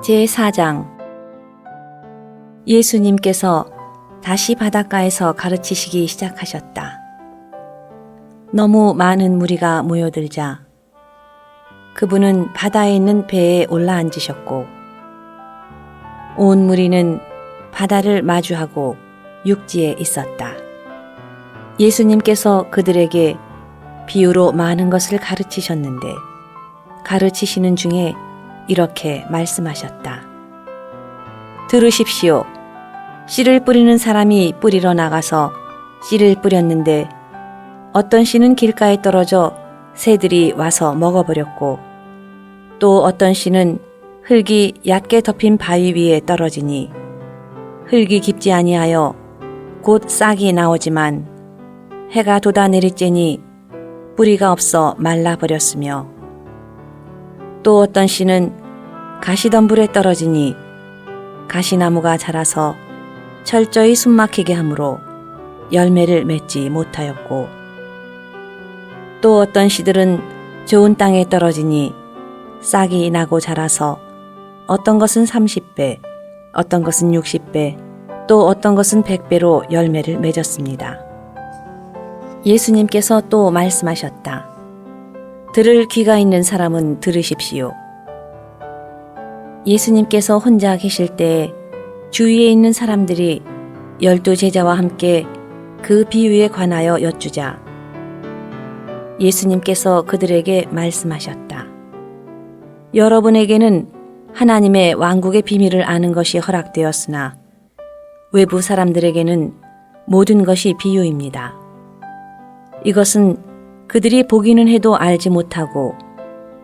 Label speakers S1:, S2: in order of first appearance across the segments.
S1: 제4장 예수님께서 다시 바닷가에서 가르치시기 시작하셨다. 너무 많은 무리가 모여들자 그분은 바다에 있는 배에 올라앉으셨고 온 무리는 바다를 마주하고 육지에 있었다. 예수님께서 그들에게 비유로 많은 것을 가르치셨는데 가르치시는 중에 이렇게 말씀하셨다. 들으십시오. 씨를 뿌리는 사람이 뿌리러 나가서 씨를 뿌렸는데 어떤 씨는 길가에 떨어져 새들이 와서 먹어버렸고 또 어떤 씨는 흙이 얕게 덮인 바위 위에 떨어지니 흙이 깊지 아니하여 곧 싹이 나오지만 해가 돋아 내리쬐니 뿌리가 없어 말라버렸으며 또 어떤 씨는 가시덤불에 떨어지니 가시나무가 자라서 철저히 숨막히게 하므로 열매를 맺지 못하였고 또 어떤 씨들은 좋은 땅에 떨어지니 싹이 나고 자라서 어떤 것은 30배, 어떤 것은 60배, 또 어떤 것은 100배로 열매를 맺었습니다. 예수님께서 또 말씀하셨다. 들을 귀가 있는 사람은 들으십시오. 예수님께서 혼자 계실 때에 주위에 있는 사람들이 12 제자와 함께 그 비유에 관하여 여쭈자 예수님께서 그들에게 말씀하셨다. 여러분에게는 하나님의 왕국의 비밀을 아는 것이 허락되었으나 외부 사람들에게는 모든 것이 비유입니다. 이것은 그들이 보기는 해도 알지 못하고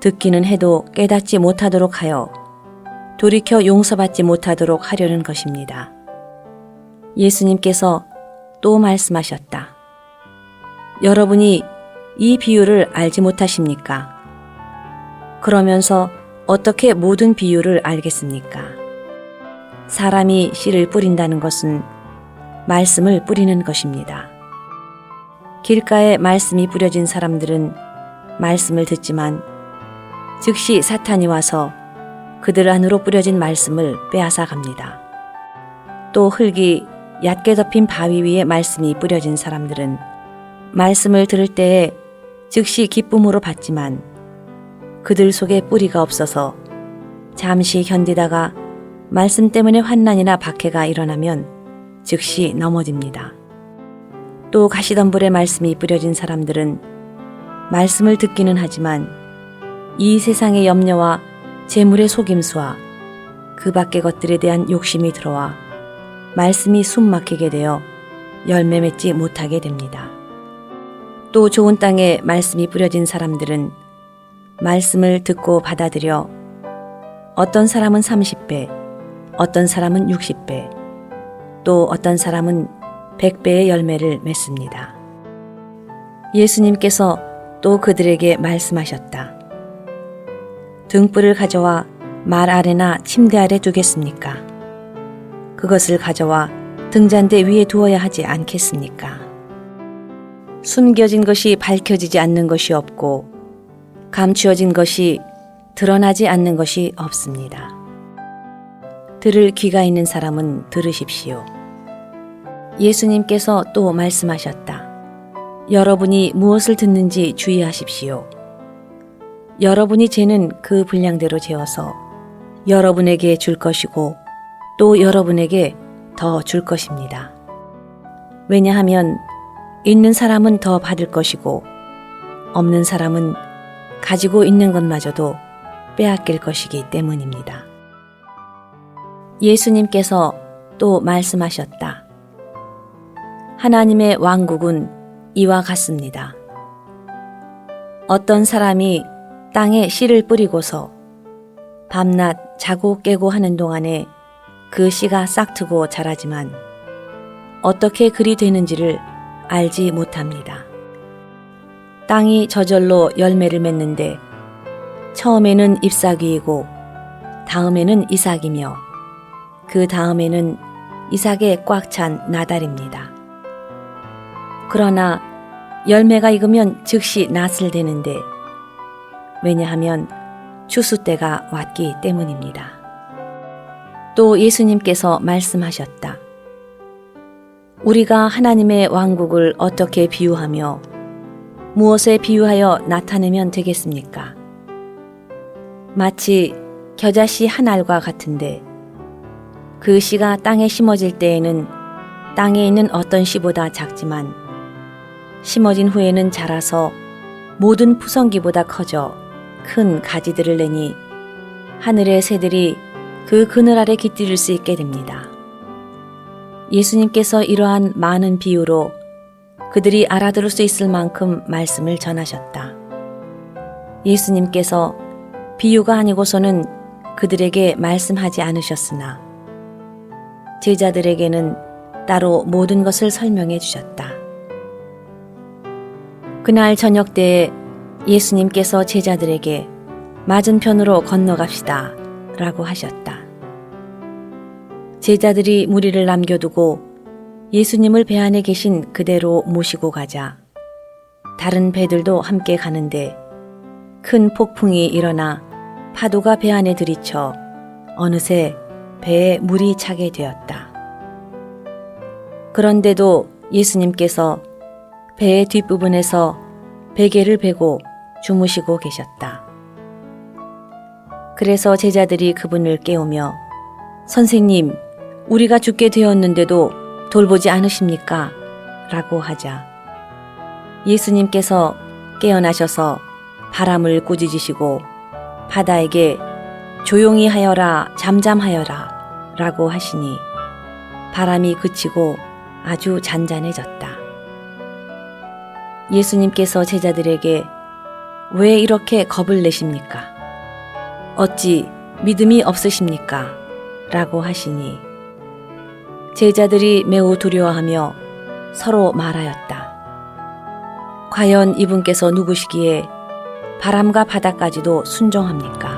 S1: 듣기는 해도 깨닫지 못하도록 하여 돌이켜 용서받지 못하도록 하려는 것입니다. 예수님께서 또 말씀하셨다. 여러분이 이 비유를 알지 못하십니까? 그러면서 어떻게 모든 비유를 알겠습니까? 사람이 씨를 뿌린다는 것은 말씀을 뿌리는 것입니다. 길가에 말씀이 뿌려진 사람들은 말씀을 듣지만 즉시 사탄이 와서 그들 안으로 뿌려진 말씀을 빼앗아 갑니다. 또 흙이 얕게 덮인 바위 위에 말씀이 뿌려진 사람들은 말씀을 들을 때에 즉시 기쁨으로 받지만 그들 속에 뿌리가 없어서 잠시 견디다가 말씀 때문에 환난이나 박해가 일어나면 즉시 넘어집니다. 또 가시덤불에 말씀이 뿌려진 사람들은 말씀을 듣기는 하지만 이 세상의 염려와 재물의 속임수와 그 밖의 것들에 대한 욕심이 들어와 말씀이 숨막히게 되어 열매 맺지 못하게 됩니다. 또 좋은 땅에 말씀이 뿌려진 사람들은 말씀을 듣고 받아들여 어떤 사람은 30배, 어떤 사람은 60배, 또 어떤 사람은 100배의 열매를 맺습니다. 예수님께서 또 그들에게 말씀하셨다. 등불을 가져와 말 아래나 침대 아래 두겠습니까? 그것을 가져와 등잔대 위에 두어야 하지 않겠습니까? 숨겨진 것이 밝혀지지 않는 것이 없고 감추어진 것이 드러나지 않는 것이 없습니다. 들을 귀가 있는 사람은 들으십시오. 예수님께서 또 말씀하셨다. 여러분이 무엇을 듣는지 주의하십시오. 여러분이 재는 그 분량대로 재어서 여러분에게 줄 것이고 또 여러분에게 더 줄 것입니다. 왜냐하면 있는 사람은 더 받을 것이고 없는 사람은 가지고 있는 것마저도 빼앗길 것이기 때문입니다. 예수님께서 또 말씀하셨다. 하나님의 왕국은 이와 같습니다. 어떤 사람이 땅에 씨를 뿌리고서 밤낮 자고 깨고 하는 동안에 그 씨가 싹트고 자라지만 어떻게 그리 되는지를 알지 못합니다. 땅이 저절로 열매를 맺는데 처음에는 잎사귀이고 다음에는 이삭이며 그 다음에는 이삭에 꽉 찬 나달입니다. 그러나 열매가 익으면 즉시 낫을 대는데 왜냐하면 추수 때가 왔기 때문입니다. 또 예수님께서 말씀하셨다. 우리가 하나님의 왕국을 어떻게 비유하며 무엇에 비유하여 나타내면 되겠습니까? 마치 겨자씨 한 알과 같은데 그 씨가 땅에 심어질 때에는 땅에 있는 어떤 씨보다 작지만 심어진 후에는 자라서 모든 푸성기보다 커져 큰 가지들을 내니 하늘의 새들이 그 그늘 아래 깃들일 수 있게 됩니다. 예수님께서 이러한 많은 비유로 그들이 알아들을 수 있을 만큼 말씀을 전하셨다. 예수님께서 비유가 아니고서는 그들에게 말씀하지 않으셨으나 제자들에게는 따로 모든 것을 설명해 주셨다. 그날 저녁 때에 예수님께서 제자들에게 맞은편으로 건너갑시다 라고 하셨다. 제자들이 무리를 남겨두고 예수님을 배 안에 계신 그대로 모시고 가자 다른 배들도 함께 가는데 큰 폭풍이 일어나 파도가 배 안에 들이쳐 어느새 배에 물이 차게 되었다. 그런데도 예수님께서 배의 뒷부분에서 베개를 베고 주무시고 계셨다. 그래서 제자들이 그분을 깨우며 선생님, 우리가 죽게 되었는데도 돌보지 않으십니까? 라고 하자 예수님께서 깨어나셔서 바람을 꾸짖으시고 바다에게 조용히 하여라, 잠잠하여라 라고 하시니 바람이 그치고 아주 잔잔해졌다. 예수님께서 제자들에게 왜 이렇게 겁을 내십니까? 어찌 믿음이 없으십니까? 라고 하시니 제자들이 매우 두려워하며 서로 말하였다. 과연 이분께서 누구시기에 바람과 바다까지도 순종합니까?